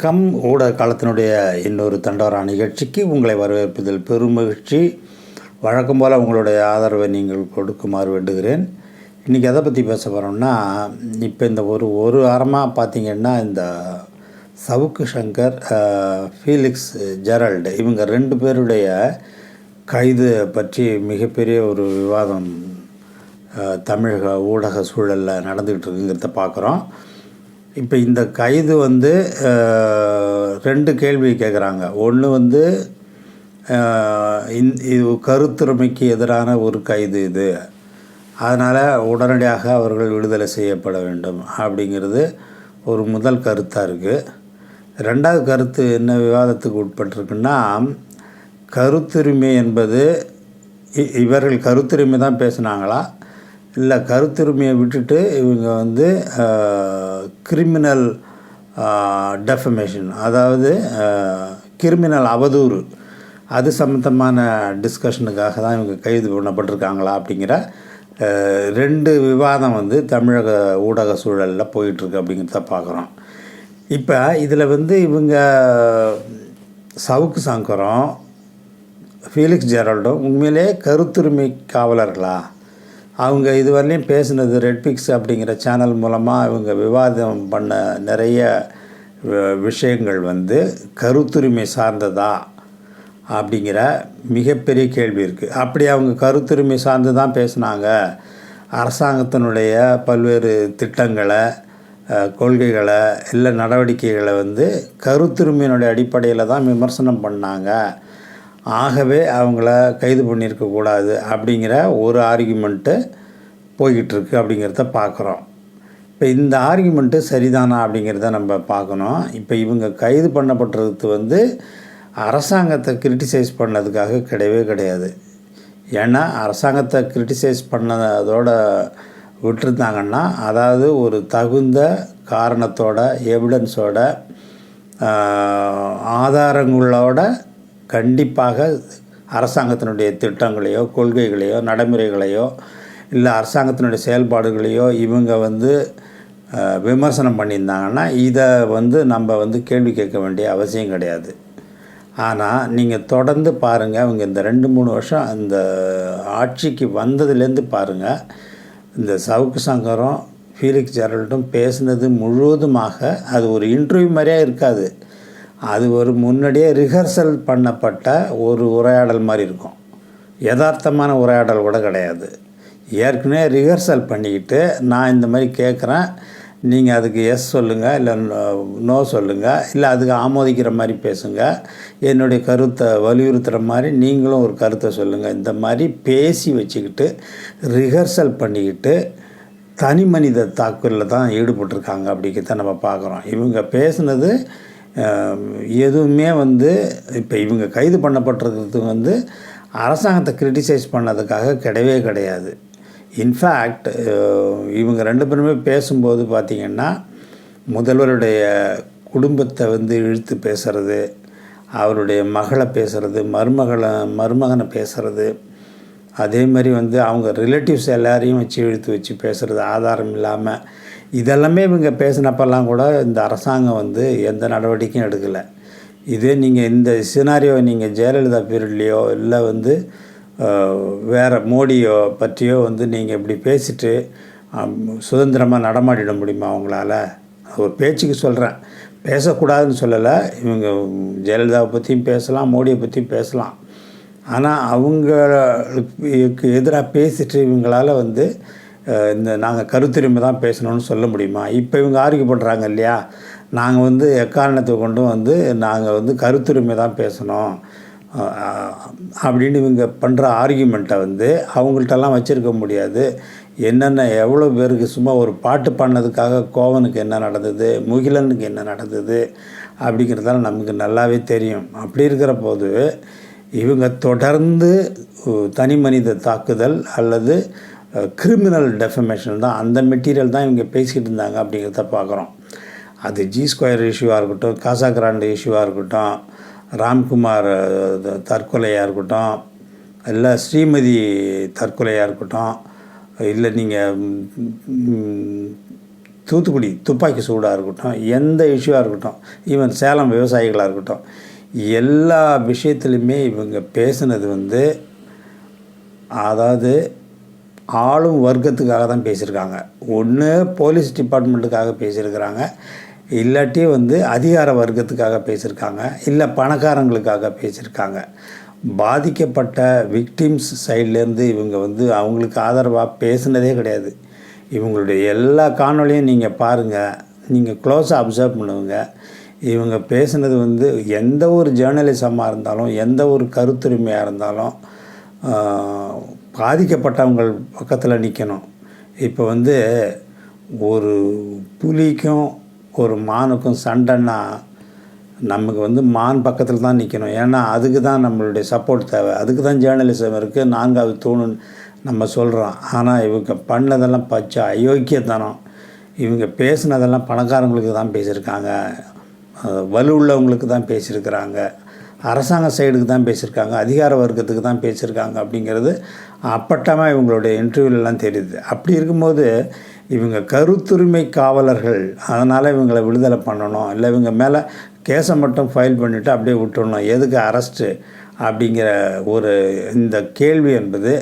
வணக்கம். ஊடக காலத்தினுடைய இன்னொரு தண்டோரா நிகழ்ச்சிக்கு உங்களை வரவேற்பதில் பெரும் மகிழ்ச்சி. வழக்கம் போல் உங்களுடைய ஆதரவை நீங்கள் கொடுக்குமாறு வேண்டுகிறேன். இன்றைக்கி எதை பற்றி பேச போகிறோம்னா, இப்போ இந்த ஒரு வாரமாக பார்த்திங்கன்னா இந்த சவுக்கு சங்கர், ஃபீலிக்ஸ் ஜெரல்டு இவங்க 2 பேருடைய கைது பற்றி மிகப்பெரிய ஒரு விவாதம் தமிழக ஊடக சூழலில் நடந்துக்கிட்டு இருக்குங்கிறத பார்க்குறோம். இப்போ இந்த கைது 2 கேள்வி கேட்குறாங்க. ஒன்று இது கருத்துரிமைக்கு எதிரான ஒரு கைது இது, அதனால் உடனடியாக அவர்கள் விடுதலை செய்யப்பட வேண்டும் அப்படிங்கிறது ஒரு முதல் கருத்தாக இருக்குது. 2வது கருத்து என்ன விவாதத்துக்கு உட்பட்டிருக்குன்னா, கருத்துரிமை என்பது இவர்கள் கருத்துரிமை தான் பேசுனாங்களா, இல்லை கருத்துரிமையை விட்டுட்டு இவங்க கிரிமினல் டெஃபமேஷன், அதாவது கிரிமினல் அவதூறு, அது சம்மந்தமான டிஸ்கஷனுக்காக தான் இவங்க கைது பண்ணப்பட்டிருக்காங்களா அப்படிங்கிற 2 விவாதம் தமிழக ஊடக சூழலில் போயிட்டுருக்கு அப்படிங்கிறத பார்க்குறோம். இப்போ இதில் இவங்க சவுக்கு சங்கரும் ஃபீலிக்ஸ் ஜெரல்டும் உண்மையிலே கருத்துரிமை காவலர்களா? அவங்க இதுவரையிலையும் பேசுனது ரெட்பிக்ஸ் அப்படிங்கிற சேனல் மூலமாக இவங்க விவாதம் பண்ண நிறைய விஷயங்கள் கருத்துரிமை சார்ந்ததா அப்படிங்கிற மிகப்பெரிய கேள்வி இருக்குது. அப்படி அவங்க கருத்துரிமை சார்ந்து தான் பேசுனாங்க, அரசாங்கத்தினுடைய பல்வேறு திட்டங்களை, கொள்கைகளை, இல்லை நடவடிக்கைகளை கருத்துரிமையினுடைய அடிப்படையில் தான் விமர்சனம் பண்ணாங்க, ஆகவே அவங்கள கைது பண்ணியிருக்கக்கூடாது அப்படிங்கிற ஒரு ஆர்கியூமெண்ட்டு போய்கிட்டுருக்கு அப்படிங்கிறத பார்க்குறோம். இப்போ இந்த ஆர்கியூமெண்ட்டு சரிதானா அப்படிங்கிறத நம்ம பார்க்கணும். இப்போ இவங்க கைது பண்ணப்பட்டது அரசாங்கத்தை கிரிட்டிசைஸ் பண்ணதுக்காக கிடையவே கிடையாது. ஏன்னா அரசாங்கத்தை கிரிட்டிசைஸ் பண்ணதோட விட்டுருந்தாங்கன்னா, அதாவது ஒரு தகுந்த காரணத்தோட, எவிடன்ஸோட, ஆதாரங்களோட கண்டிப்பாக அரசாங்கத்தினுடைய திட்டங்களையோ, கொள்கைகளையோ, நடைமுறைகளையோ, இல்லை அரசாங்கத்தினுடைய செயல்பாடுகளையோ இவங்க விமர்சனம் பண்ணியிருந்தாங்கன்னா, இதை நம்ம கேள்வி கேட்க வேண்டிய அவசியம் கிடையாது. ஆனால் நீங்கள் தொடர்ந்து பாருங்கள், அவங்க இந்த 2-3 வருஷம் அந்த ஆட்சிக்கு வந்ததுலேருந்து பாருங்கள், இந்த சவுக்கு சங்கரும் ஃபீலிக்ஸ் ஜெரல்டும் பேசுனது முழுவதுமாக அது ஒரு இன்டர்வியூ மாதிரியே இருக்காது. அது ஒரு முன்னாடியே ரிஹர்சல் பண்ணப்பட்ட ஒரு உரையாடல் மாதிரி இருக்கும். யதார்த்தமான உரையாடல் கூட கிடையாது. ஏற்கனவே ரிஹர்சல் பண்ணிக்கிட்டு, நான் இந்த மாதிரி கேட்குறேன், நீங்கள் அதுக்கு எஸ் சொல்லுங்கள், இல்லை நோ சொல்லுங்கள், இல்லை அதுக்கு ஆமோதிக்கிற மாதிரி பேசுங்க, என்னுடைய கருத்தை வலியுறுத்துகிற மாதிரி நீங்களும் ஒரு கருத்தை சொல்லுங்கள், இந்த மாதிரி பேசி வச்சுக்கிட்டு ரிஹர்சல் பண்ணிக்கிட்டு தனி மனித தாக்குதலில் தான் ஈடுபட்டிருக்காங்க அப்படிங்கிறத நம்ம பார்க்குறோம். இவங்க பேசுனது எதுவுமே இப்போ இவங்க கைது பண்ணப்பட்டிருக்கிறது அரசாங்கத்தை கிரிட்டிசைஸ் பண்ணதுக்காக கிடையவே கிடையாது. இன்ஃபேக்ட் இவங்க 2 பேருமே பேசும்போது பார்த்திங்கன்னா, முதல்வருடைய குடும்பத்தை இழுத்து பேசுகிறது, அவருடைய மகளை பேசுகிறது, மருமகனை பேசுகிறது, அதே மாதிரி அவங்க ரிலேட்டிவ்ஸ் எல்லாரையும் இழுத்து வச்சு பேசுகிறது ஆதாரம் இல்லாமல், இதெல்லாமே இவங்க பேசினப்பெல்லாம் கூட இந்த அரசாங்கம் எந்த நடவடிக்கையும் எடுக்கலை. இதே நீங்கள் இந்த சினாரியோ நீங்கள் ஜெயலலிதா பீரியட்லேயோ, இல்லை வேறு மோடியோ பற்றியோ நீங்கள் இப்படி பேசிட்டு சுதந்திரமாக நடமாடிட முடியுமா அவங்களால? ஒரு பேச்சுக்கு சொல்கிறேன், பேசக்கூடாதுன்னு சொல்லலை. இவங்க ஜெயலலிதாவை பற்றியும் பேசலாம், மோடியை பற்றியும் பேசலாம். ஆனால் அவங்களுக்கு எதிராக பேசிட்டு இவங்களால் இந்த நாங்கள் கருத்துரிமை தான் பேசணும்னு சொல்ல முடியுமா? இப்போ இவங்க ஆர்கியூ பண்ணுறாங்க இல்லையா, நாங்கள் எக்காரணத்தை கொண்டும் நாங்கள் கருத்துரிமை தான் பேசணும் அப்படின்னு இவங்க பண்ணுற ஆர்கியூமெண்ட்டை அவங்கள்ட்டெல்லாம் வச்சுருக்க முடியாது. என்னென்ன எவ்வளோ பேருக்கு சும்மா ஒரு பாட்டு பாடினதுக்காக கோவனுக்கு என்ன நடந்தது, முகிலனுக்கு என்ன நடந்தது அப்படிங்கிறதால நமக்கு நல்லாவே தெரியும். அப்படி இருக்கிற போது இவங்க தொடர்ந்து தனி மனித தாக்குதல் அல்லது கிரிமினல் டெஃபமேஷன் தான், அந்த மெட்டீரியல் தான் இவங்க பேசிக்கிட்டு இருந்தாங்க அப்படிங்கிறத பார்க்குறோம். அது G2 இஷ்யூவாக இருக்கட்டும், காசா கிராண்ட் இஷ்யூவாக இருக்கட்டும், ராம்குமார் தற்கொலையாக இருக்கட்டும், இல்லை ஸ்ரீமதி தற்கொலையாக இருக்கட்டும், இல்லை நீங்கள் தூத்துக்குடி துப்பாக்கி சூடாக இருக்கட்டும், எந்த இஷ்யூவாக இருக்கட்டும், ஈவன் சேலம் விவசாயிகளாக இருக்கட்டும், எல்லா விஷயத்துலையுமே இவங்க பேசுனது வந்து அதாவது ஆளும் வர்க்கத்துக்காக தான் பேசியிருக்காங்க. ஒன்று போலீஸ் டிபார்ட்மெண்ட்டுக்காக பேசியிருக்கிறாங்க, இல்லாட்டி வந்து அதிகார வர்க்கத்துக்காக பேசியிருக்காங்க, இல்லை பணக்காரங்களுக்காக பேசியிருக்காங்க. பாதிக்கப்பட்ட விக்டிம்ஸ் சைட்லேருந்து இவங்க வந்து அவங்களுக்கு ஆதரவாக பேசுனதே கிடையாது. இவங்களுடைய எல்லா காணொலியும் நீங்கள் பாருங்கள், நீங்கள் க்ளோஸாக அப்சர்வ் பண்ணுவீங்க. இவங்க பேசுனது வந்து எந்த ஒரு ஜேர்னலிசமாக இருந்தாலும், எந்த ஒரு கருத்துரிமையாக இருந்தாலும் பாதிக்கப்பட்டவங்கள் பக்கத்தில் நிற்கணும். இப்போ வந்து ஒரு புலிக்கும் ஒரு மானுக்கும் சண்டைன்னா நமக்கு வந்து மான் பக்கத்தில் தான் நிற்கணும். ஏன்னா அதுக்கு தான் நம்மளுடைய சப்போர்ட் தேவை, அதுக்கு தான் ஜேர்னலிசம் இருக்குது, நான்காவது தூணுன்னு நம்ம சொல்கிறோம். ஆனால் இவங்க பண்ணதெல்லாம் பச்சை அயோக்கியத்தனம். இவங்க பேசுனதெல்லாம் பணக்காரங்களுக்கு தான் பேசியிருக்காங்க, வலுவுள்ளவங்களுக்கு தான் பேசியிருக்கிறாங்க, அரசாங்க சைடுக்கு தான் பேசியிருக்காங்க, அதிகார வர்க்கத்துக்கு தான் பேசியிருக்காங்க அப்படிங்கிறது அப்பட்டமாக இவங்களுடைய இன்டர்வியூலெலாம் தெரியுது. அப்படி இருக்கும்போது இவங்க கருத்துரிமை காவலர்கள், அதனால் இவங்களை விடுதலை பண்ணணும், இல்லை இவங்க மேலே கேஸை மட்டும் ஃபைல் பண்ணிவிட்டு அப்படியே விட்டுடணும், எதுக்கு அரெஸ்ட்டு அப்படிங்கிற ஒரு இந்த கேள்வி என்பது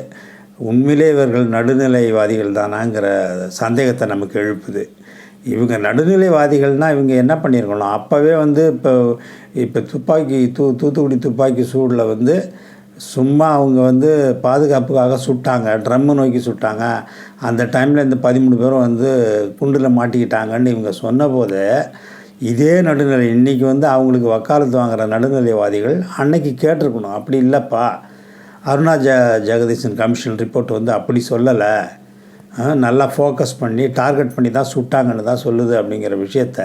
உண்மையிலே இவர்கள் நடுநிலைவாதிகள் தானாங்கிற சந்தேகத்தை நமக்கு எழுப்புது. இவங்க நடுநிலைவாதிகள்னால் இவங்க என்ன பண்ணியிருக்கணும், அப்போவே வந்து இப்போ தூத்துக்குடி துப்பாக்கி சூடில் வந்து சும்மா அவங்க வந்து பாதுகாப்புக்காக சுட்டாங்க, ட்ரம்மு நோக்கி சுட்டாங்க, அந்த டைமில் இந்த 13 பேரும் வந்து குண்டில் மாட்டிக்கிட்டாங்கன்னு இவங்க சொன்னபோது இதே நடுநிலை இன்றைக்கி வந்து அவங்களுக்கு வக்காலத்து வாங்குகிற நடுநிலைவாதிகள் அன்னைக்கு கேட்டிருக்கணும், அப்படி இல்லைப்பா, அருணா ஜெகதீசன் கமிஷன் ரிப்போர்ட் வந்து அப்படி சொல்லலை, நல்லா ஃபோக்கஸ் பண்ணி டார்கெட் பண்ணி தான் சுட்டாங்கன்னு தான் சொல்லுது அப்படிங்கிற விஷயத்த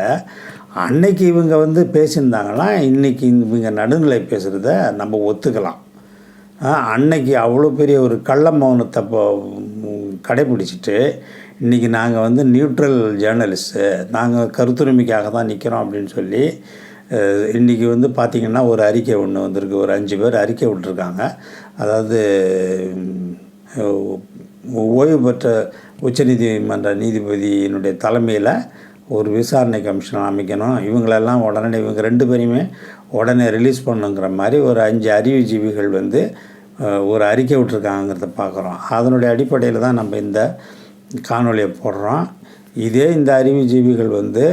அன்னைக்கு இவங்க வந்து பேசியிருந்தாங்கன்னா இன்றைக்கி இவங்க நடுநிலை பேசுகிறத நம்ம ஒத்துக்கலாம். அன்னைக்கு அவ்வளோ பெரிய ஒரு கள்ள மௌனத்தை கடைப்பிடிச்சிட்டு இன்றைக்கி நாங்கள் வந்து நியூட்ரல் ஜேர்னலிஸ்ட்டு, நாங்கள் கருத்துரிமைக்காக தான் நிற்கிறோம் அப்படின்னு சொல்லி இன்றைக்கி வந்து பார்த்திங்கன்னா ஒரு அறிக்கை ஒன்று வந்திருக்கு. ஒரு 5 பேர் அறிக்கை விட்டுருக்காங்க. அதாவது ஓய்வு பெற்ற உச்சநீதிமன்ற நீதிபதியினுடைய தலைமையில் ஒரு விசாரணை கமிஷன் அமைக்கணும், இவங்களெல்லாம் உடனே இவங்க 2 பேரையுமே உடனே ரிலீஸ் பண்ணுங்கிற மாதிரி ஒரு 5 அறிவுஜீவிகள் வந்து ஒரு அறிக்கை விட்டுருக்காங்கிறத பார்க்குறோம். அதனுடைய அடிப்படையில் தான் நம்ம இந்த காணொலியை போடுறோம். இதே இந்த அறிவுஜீவிகள் வந்து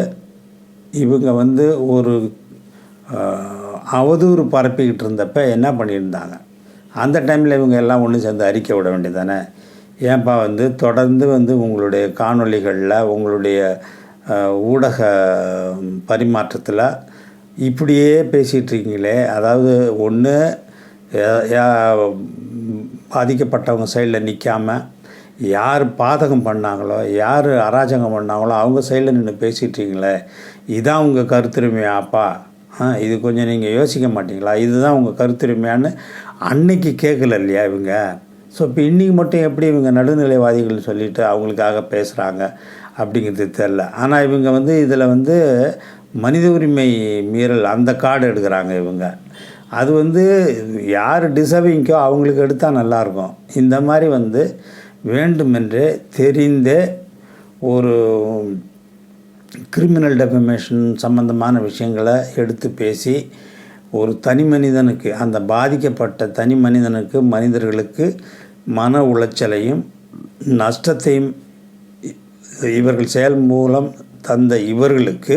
இவங்க வந்து ஒரு அவதூறு பரப்பிக்கிட்டு இருந்தப்போ என்ன பண்ணியிருந்தாங்க, அந்த டைமில் இவங்க எல்லாம் ஒன்று சேர்ந்து அறிக்கை விட வேண்டியது தானே. ஏன்ப்பா வந்து தொடர்ந்து வந்து உங்களுடைய காணொலிகளில் உங்களுடைய ஊடக பரிமாற்றத்தில் இப்படியே பேசிகிட்ருக்கீங்களே, அதாவது ஒன்று பாதிக்கப்பட்டவங்க சைடில் நிற்காமல் யார் பாதகம் பண்ணாங்களோ, யார் அராஜகம் பண்ணாங்களோ அவங்க சைடில் நின்று பேசிகிட்ருக்கீங்களே, இதான் உங்கள் கருத்துரிமையாப்பா, இது கொஞ்சம் நீங்கள் யோசிக்க மாட்டிங்களா, இதுதான் உங்கள் கருத்துரிமையான்னு அன்னைக்கு கேட்கல இல்லையா இவங்க. ஸோ இப்போ இன்றைக்கி மட்டும் எப்படி இவங்க நடுநிலைவாதிகள் சொல்லிவிட்டு அவங்களுக்காக பேசுகிறாங்க அப்படிங்கிறது தெரில. ஆனால் இவங்க வந்து இதில் வந்து மனித உரிமை மீறல் அந்த கார்டு எடுக்கிறாங்க இவங்க. அது வந்து யார் டிசர்விங்கோ அவங்களுக்கு எடுத்தால் நல்லாயிருக்கும். இந்த மாதிரி வந்து வேண்டுமென்றே தெரிந்தே ஒரு கிரிமினல் டெஃபமேஷன் சம்பந்தமான விஷயங்களை எடுத்து பேசி ஒரு தனி மனிதனுக்கு, அந்த பாதிக்கப்பட்ட தனி மனிதனுக்கு, மனிதர்களுக்கு மன உளைச்சலையும் நஷ்டத்தையும் இவர்கள் செயல் மூலம் தந்த இவர்களுக்கு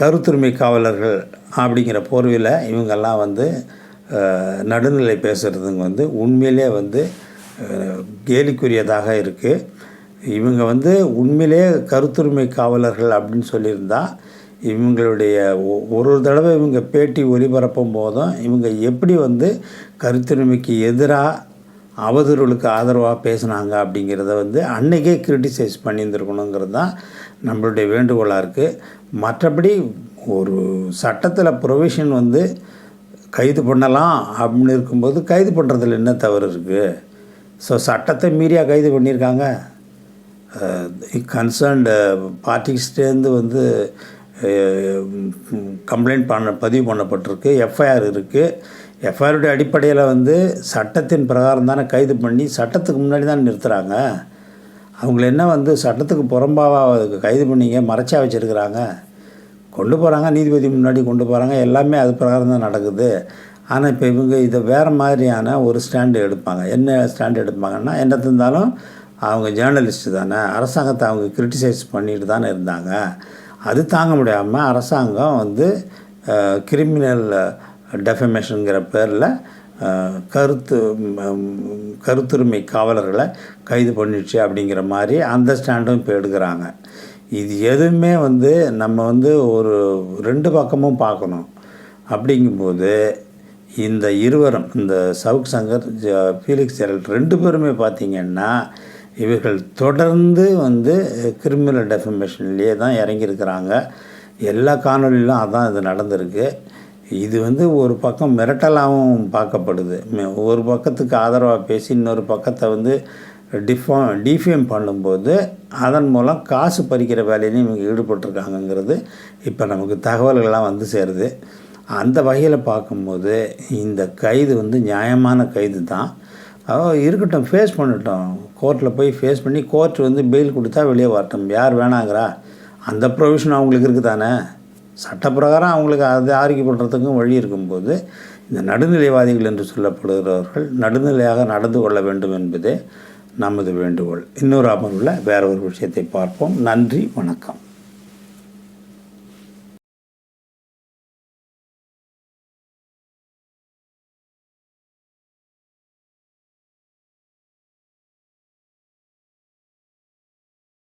கருத்துரிமை காவலர்கள் அப்படிங்கிற போர்வையில் இவங்கெல்லாம் வந்து நடுநிலை பேசுகிறதுங்க வந்து உண்மையிலே வந்து கேலிக்குரியதாக இருக்குது. இவங்க வந்து உண்மையிலே கருத்துரிமை காவலர்கள் அப்படின்னு சொல்லியிருந்தால் இவங்களுடைய ஒரு தடவை இவங்க பேட்டி ஒளிபரப்பும் போதும் இவங்க எப்படி வந்து கருத்துரிமைக்கு எதிராக அவதூறுகளுக்கு ஆதரவாக பேசுனாங்க அப்படிங்கிறத வந்து அன்றைக்கே கிரிட்டிசைஸ் பண்ணியிருந்துருக்கணுங்கிறது தான் நம்மளுடைய வேண்டுகோளாக இருக்குது. மற்றபடி ஒரு சட்டத்தில் ப்ரொவிஷன் வந்து கைது பண்ணலாம் அப்படின்னு இருக்கும்போது கைது பண்ணுறதுல என்ன தவறு இருக்குது? ஸோ சட்டத்தை மீறியாக கைது பண்ணியிருக்காங்க. கன்சர்ன்டு பார்ட்டிஸ்டேருந்து வந்து கம்ப்ளைண்ட் பதிவு பண்ணப்பட்டிருக்கு, எஃப்ஐஆர் இருக்குது. எஃப்ஐஆருடைய அடிப்படையில் வந்து சட்டத்தின் பிரகாரம் தானே கைது பண்ணி சட்டத்துக்கு முன்னாடி தான் நிறுத்துகிறாங்க. அவங்கள என்ன வந்து சட்டத்துக்கு புறம்பாக கைது பண்ணிங்க மறைச்சா வச்சுருக்கிறாங்க. கொண்டு போகிறாங்க, நீதிபதி முன்னாடி கொண்டு போகிறாங்க, எல்லாமே அது பிரகாரம் தான் நடக்குது. ஆனால் இப்போ இவங்க இதை வேறு மாதிரியான ஒரு ஸ்டாண்டு எடுப்பாங்க. என்ன ஸ்டாண்டு எடுப்பாங்கன்னா, என்ன இருந்தாலும் அவங்க ஜேர்னலிஸ்ட்டு தானே, அரசாங்கத்தை அவங்க கிரிட்டிசைஸ் பண்ணிட்டு தானே இருந்தாங்க. அது தாங்க முடியாமல் அரசாங்கம் வந்து கிரிமினல் டெஃபமேஷனுங்கிற பேரில் கருத்துரிமை காவலர்களை கைது பண்ணிடுச்சு அப்படிங்கிற மாதிரி அந்த ஸ்டாண்டும் இப்போ எடுக்கிறாங்க. இது எதுவுமே வந்து நம்ம வந்து ஒரு 2 பக்கமும் பார்க்கணும். அப்படிங்கும்போது இந்த இருவரும், இந்த சவுக் சங்கர், ஃபீலிக்ஸ் ஜெரல்ட் 2 பேருமே பார்த்திங்கன்னா இவர்கள் தொடர்ந்து வந்து கிரிமினல் டெஃபமேஷன்லேயே தான் இறங்கியிருக்கிறாங்க. எல்லா காணொலியிலும் அதான் இது நடந்திருக்கு. இது வந்து ஒரு பக்கம் மிரட்டலாகவும் பார்க்கப்படுது. ஒரு பக்கத்துக்கு ஆதரவாக பேசி இன்னொரு பக்கத்தை வந்து டிஃபேம் பண்ணும்போது அதன் மூலம் காசு பறிக்கிற வேலையிலையும் இவங்க ஈடுபட்டிருக்காங்கங்கிறது இப்போ நமக்கு தகவல்கள்லாம் வந்து சேருது. அந்த வகையில் பார்க்கும்போது இந்த கைது வந்து நியாயமான கைது தான். இருக்கட்டும், ஃபேஸ் பண்ணட்டும், கோர்ட்டில் போய் ஃபேஸ் பண்ணி கோர்ட் வந்து பெயில் கொடுத்தா வெளியே வரட்டும். யார் வேணாங்கிறா? அந்த ப்ரொவிஷன் அவங்களுக்கு இருக்குது தானே. சட்டப்பிரகாரம் அவங்களுக்கு அதை ஆரோக்கிய பண்ணுறதுக்கும் வழி இருக்கும்போது இந்த நடுநிலைவாதிகள் என்று சொல்லப்படுகிறவர்கள் நடுநிலையாக நடந்து கொள்ள வேண்டும் என்பதே நமது வேண்டுகோள். இன்னொரு அமர்வில் வேறு ஒரு விஷயத்தை பார்ப்போம். நன்றி, வணக்கம்.